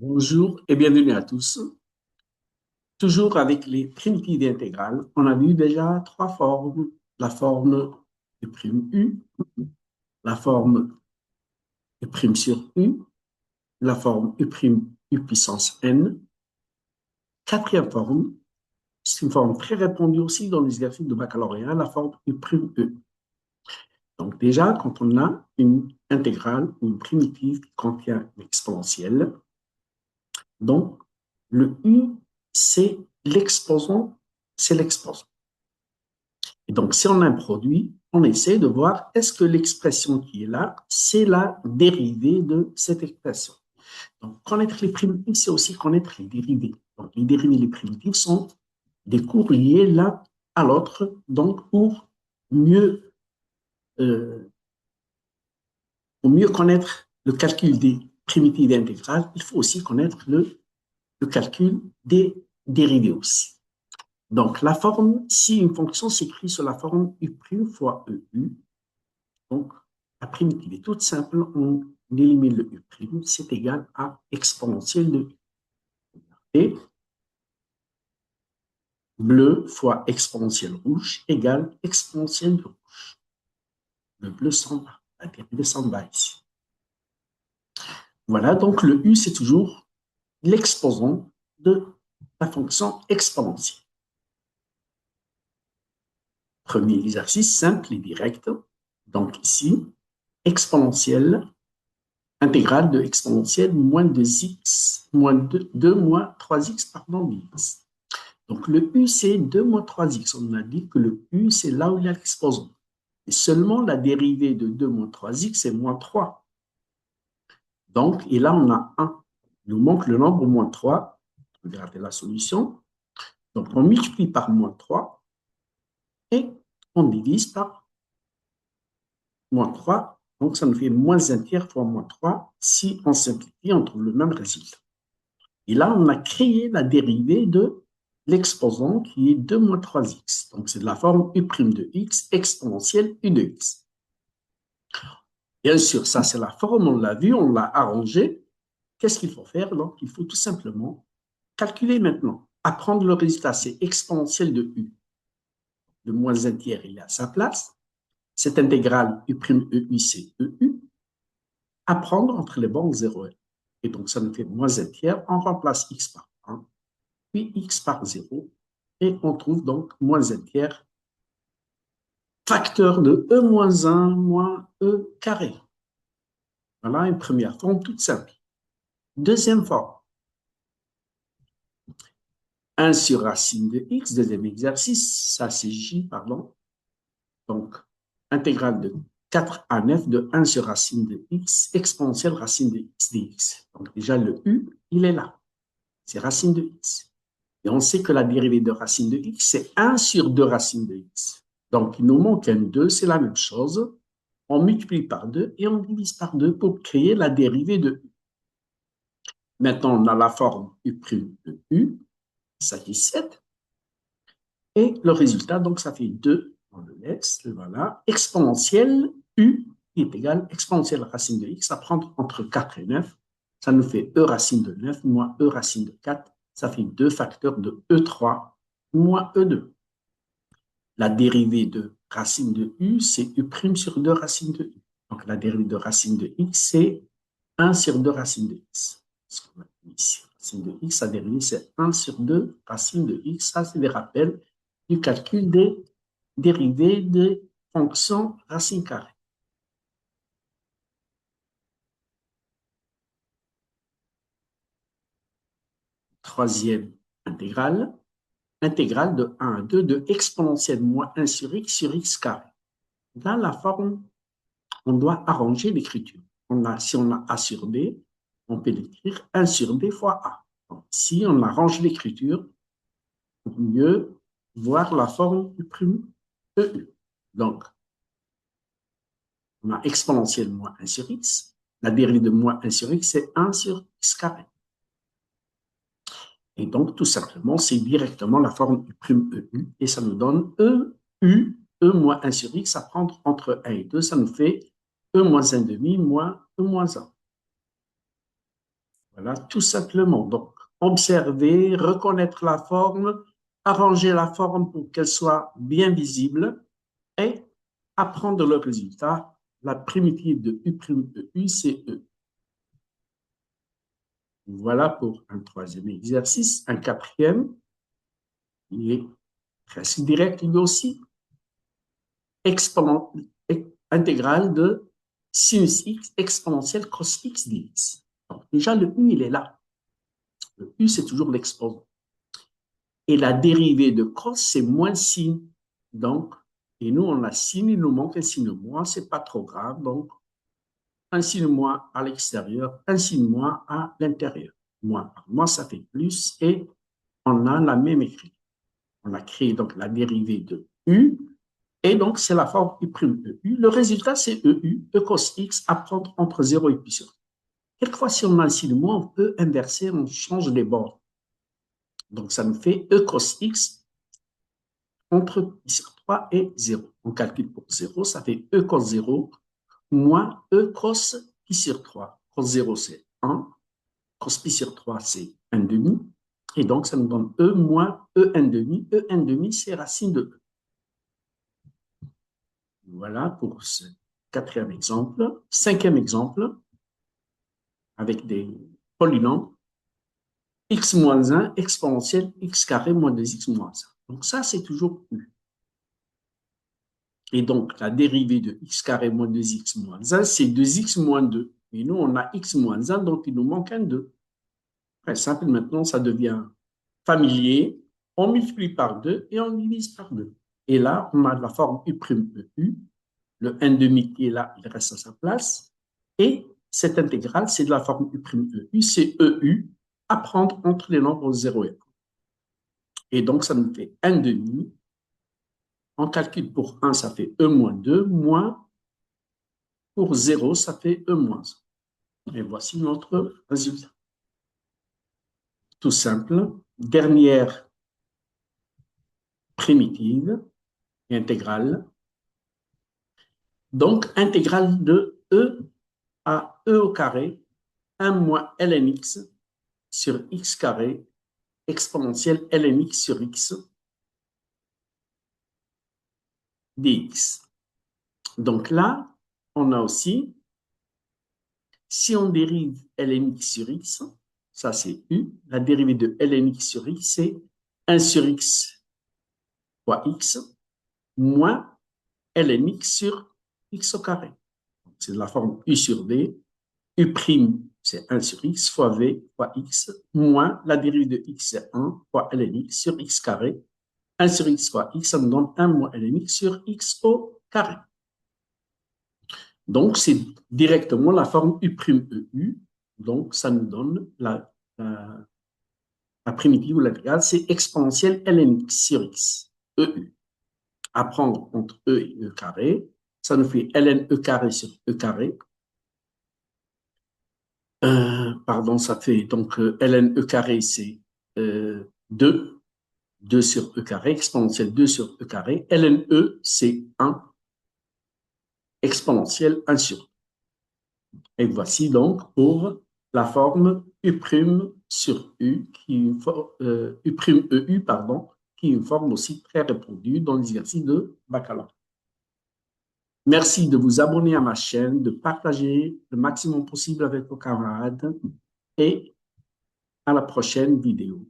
Bonjour et bienvenue à tous. Toujours avec les primitives intégrales, on a vu déjà trois formes. La forme de prime U, la forme de prime sur U, la forme U prime U puissance N. Quatrième forme, c'est une forme très répandue aussi dans les exercices de baccalauréat, la forme U prime E. Donc déjà, quand on a une intégrale ou une primitive qui contient une exponentielle, donc le U, c'est l'exposant. Et donc, si on a un produit, on essaie de voir est-ce que l'expression qui est là, c'est la dérivée de cette expression. Donc, connaître les primitives, c'est aussi connaître les dérivés. Donc, les dérivés et les primitives sont des cours liés l'un à l'autre. Donc, mieux, euh, pour mieux connaître le calcul des primitives intégrales, il faut aussi connaître le calcul des dérivés aussi. Donc, la forme, si une fonction s'écrit sur la forme U' fois EU, donc, la primitive est toute simple. On élimine le U', c'est égal à exponentielle de U. Et bleu fois exponentielle rouge égale exponentielle de rouge. Le bleu s'en va. La dérivée s'en va ici. Voilà, donc le U, c'est toujours l'exposant de la fonction exponentielle. Premier exercice simple et direct. Donc ici, exponentielle, intégrale de exponentielle moins 2x, moins 2 moins 3x, pardon, dx. Donc, le U, c'est 2 moins 3x. On a dit que le U, c'est là où il y a l'exposant. Et seulement la dérivée de 2 moins 3x, c'est moins 3. Donc, et là, on a 1. Il nous manque le nombre moins 3. Regardez la solution. Donc, on multiplie par moins 3 et on divise par moins 3. Donc, ça nous fait moins 1 tiers fois moins 3. Si on simplifie, on trouve le même résultat. Et là, on a créé la dérivée de l'exposant qui est 2 moins 3x. Donc, c'est de la forme U' de x exponentielle U de x. Bien sûr, ça, c'est la forme, on l'a vu, on l'a arrangé. Qu'est-ce qu'il faut faire? Donc, il faut tout simplement calculer maintenant. Apprendre le résultat, c'est exponentielle de U. Le moins 1 tiers, il est à sa place. Cette intégrale U', c'est EU. Apprendre entre les bornes 0 et 1. Et donc, ça nous fait moins 1 tiers. On remplace x par 1. Puis x par 0, et on trouve donc moins 1 tiers, facteur de e moins 1 moins e carré. Voilà une première forme toute simple. Deuxième forme, 1 sur racine de x, deuxième exercice, ça c'est j, pardon. Donc, intégrale de 4 à 9 de 1 sur racine de x, exponentielle racine de x dx. Donc déjà le u, il est là, c'est racine de x. Et on sait que la dérivée de racine de x, c'est 1 sur 2 racines de x. Donc, il nous manque un 2, c'est la même chose. On multiplie par 2 et on divise par 2 pour créer la dérivée de u. Maintenant, on a la forme u' de u, ça fait 7. Et le résultat, donc, ça fait 2, on le laisse, voilà, exponentielle u qui est égale exponentielle racine de x à prendre entre 4 et 9. Ça nous fait e racine de 9 moins e racine de 4. Ça fait 2 facteurs de e3 moins e2. La dérivée de racine de u, c'est u' sur 2 racine de u. Donc, la dérivée de racine de x, c'est 1 sur 2 racine de x. Ce qu'on a ici, racine de x, sa dérivée, c'est 1 sur 2 racine de x. Ça, c'est des rappels du calcul des dérivées des fonctions racine carrée. Troisième intégrale, intégrale de 1 à 2 de exponentielle moins 1 sur x carré. Là, la forme, on doit arranger l'écriture. Si on a a sur b, on peut l'écrire 1 sur b fois a. Donc, si on arrange l'écriture, pour mieux voir la forme du prime EU. Donc, on a exponentielle moins 1 sur x. La dérivée de moins 1 sur x, c'est 1 sur x carré. Et donc, tout simplement, c'est directement la forme du prime EU. Et ça nous donne EU, E moins 1 sur x à prendre entre 1 et 2. Ça nous fait E moins 1 demi moins E moins 1. Voilà, tout simplement. Donc, observer, reconnaître la forme, arranger la forme pour qu'elle soit bien visible et apprendre le résultat. La primitive de U', c'est E. Voilà pour un troisième exercice. Un quatrième, il est presque direct lui aussi. Intégrale de sinus x exponentielle cos x dx. Donc, déjà, le U, il est là. Le U, c'est toujours l'exposant. Et la dérivée de cos, c'est moins sin. Donc, et nous, on a sin, il nous manque un sin moins, c'est pas trop grave. Donc, un sin moins à l'extérieur, un sin moins à l'intérieur. Moins par moins, ça fait plus et on a la même écriture. On a créé donc la dérivée de U et donc c'est la forme U'. Le résultat, c'est EU, E cos X à prendre entre 0 et pi sur. Quelquefois, si on a un sin moins, on peut inverser, on change les bords. Donc, ça nous fait E cos X entre pi sur 3 et 0. On calcule pour 0, ça fait E cos 0 moins E cos pi sur 3. Cos 0, c'est 1. Cos pi sur 3, c'est 1 demi. Et donc, ça nous donne E moins E1 demi. E1 demi, c'est racine de E. Voilà pour ce quatrième exemple. Cinquième exemple, avec des polynômes. X moins 1 exponentielle x carré moins 2x moins 1. Donc, ça, c'est toujours U. Et donc, la dérivée de x carré moins 2x moins 1, c'est 2x moins 2. Et nous, on a x moins 1, donc il nous manque un 2. Très simple, maintenant, ça devient familier. On multiplie par 2 et on divise par 2. Et là, on a la forme U', le 1 demi qui est là, il reste à sa place. Et cette intégrale, c'est de la forme U', c'est EU, à prendre entre les nombres 0 et 1. Et donc, ça nous fait 1 demi. On calcule pour 1, ça fait E moins 2, moins pour 0, ça fait E moins 1. Et voici notre résultat. Tout simple. Dernière primitive, intégrale. Donc, intégrale de E à E au carré, 1 moins ln x sur x carré, exponentielle ln x sur x dx. Donc là, on a aussi, si on dérive ln x sur x, ça c'est U, la dérivée de ln x sur x, c'est 1 sur x fois x moins ln x sur x au carré. C'est de la forme U sur V. U', c'est 1 sur x fois V fois x, moins la dérivée de x, c'est 1 fois ln x sur x carré. 1 sur x fois x, ça nous donne 1 moins ln x sur x au carré. Donc, c'est directement la forme U', donc ça nous donne la primitive ou l'intégrale, c'est exponentielle ln x sur x, EU. À prendre entre E et E carré, ça nous fait ln E carré sur E carré. Pardon, ça fait donc ln E carré, c'est 2. 2 sur E carré, exponentielle 2 sur E carré. ln E, c'est 1, exponentielle 1 sur E. Et voici donc pour la forme U' sur U, U', pardon, qui est une forme aussi très répandue dans l'exercice de baccalauréat. Merci de vous abonner à ma chaîne, de partager le maximum possible avec vos camarades et à la prochaine vidéo.